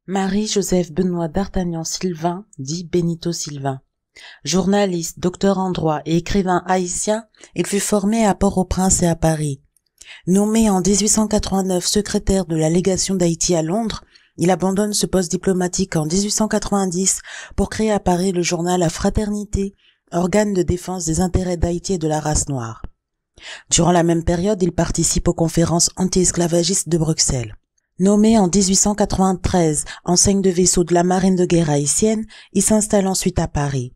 Marie-Joseph Benoît d'Artagnan Sylvain, dit Benito Sylvain. Journaliste, docteur en droit et écrivain haïtien, il fut formé à Port-au-Prince et à Paris. Nommé en 1889 secrétaire de la légation d'Haïti à Londres, il abandonne ce poste diplomatique en 1890 pour créer à Paris le journal La Fraternité, organe de défense des intérêts d'Haïti et de la race noire. Durant la même période, il participe aux conférences anti-esclavagistes de Bruxelles. Nommé en 1893 enseigne de vaisseau de la marine de guerre haïtienne, il s'installe ensuite à Paris.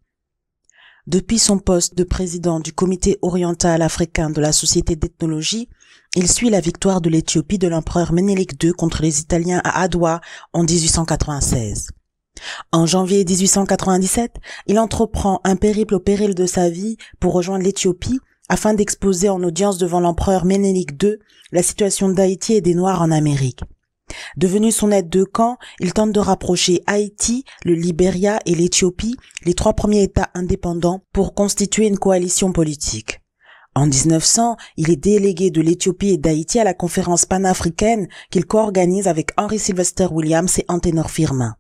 Depuis son poste de président du comité oriental africain de la Société d'ethnologie, il suit la victoire de l'Éthiopie de l'empereur Ménélik II contre les Italiens à Adoua en 1896. En janvier 1897, il entreprend un périple au péril de sa vie pour rejoindre l'Éthiopie afin d'exposer en audience devant l'empereur Ménélik II la situation d'Haïti et des Noirs en Amérique. Devenu son aide de camp, il tente de rapprocher Haïti, le Libéria et l'Éthiopie, les trois premiers États indépendants, pour constituer une coalition politique. En 1900, il est délégué de l'Éthiopie et d'Haïti à la conférence panafricaine qu'il co-organise avec Henry Sylvester Williams et Anténor Firmin.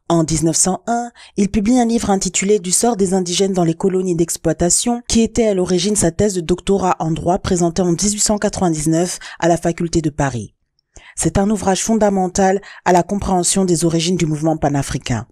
En 1901, il publie un livre intitulé « Du sort des indigènes dans les colonies d'exploitation » qui était à l'origine sa thèse de doctorat en droit présentée en 1899 à la faculté de Paris. C'est un ouvrage fondamental à la compréhension des origines du mouvement panafricain.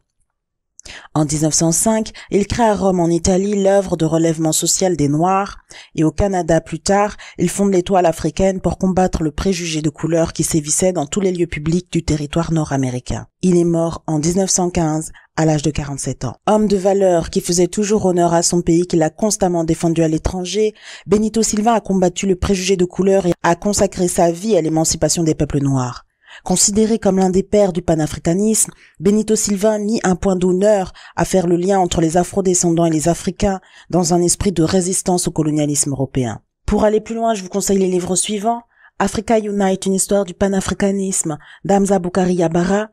En 1905, il crée à Rome en Italie l'œuvre de relèvement social des Noirs et au Canada plus tard, il fonde l'Étoile africaine pour combattre le préjugé de couleur qui sévissait dans tous les lieux publics du territoire nord-américain. Il est mort en 1915 à l'âge de 47 ans. Homme de valeur qui faisait toujours honneur à son pays qu'il a constamment défendu à l'étranger, Benito Sylvain a combattu le préjugé de couleur et a consacré sa vie à l'émancipation des peuples noirs. Considéré comme l'un des pères du panafricanisme, Benito Sylvain mit un point d'honneur à faire le lien entre les afrodescendants et les Africains dans un esprit de résistance au colonialisme européen. Pour aller plus loin, je vous conseille les livres suivants. Africa Unite, une histoire du panafricanisme, d'Hamza Boukari Yabara.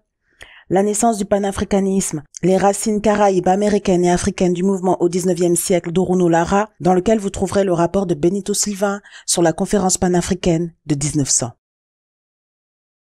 La naissance du panafricanisme, les racines caraïbes, américaines et africaines du mouvement au XIXe siècle d'Orouno Lara, dans lequel vous trouverez le rapport de Benito Sylvain sur la conférence panafricaine de 1900.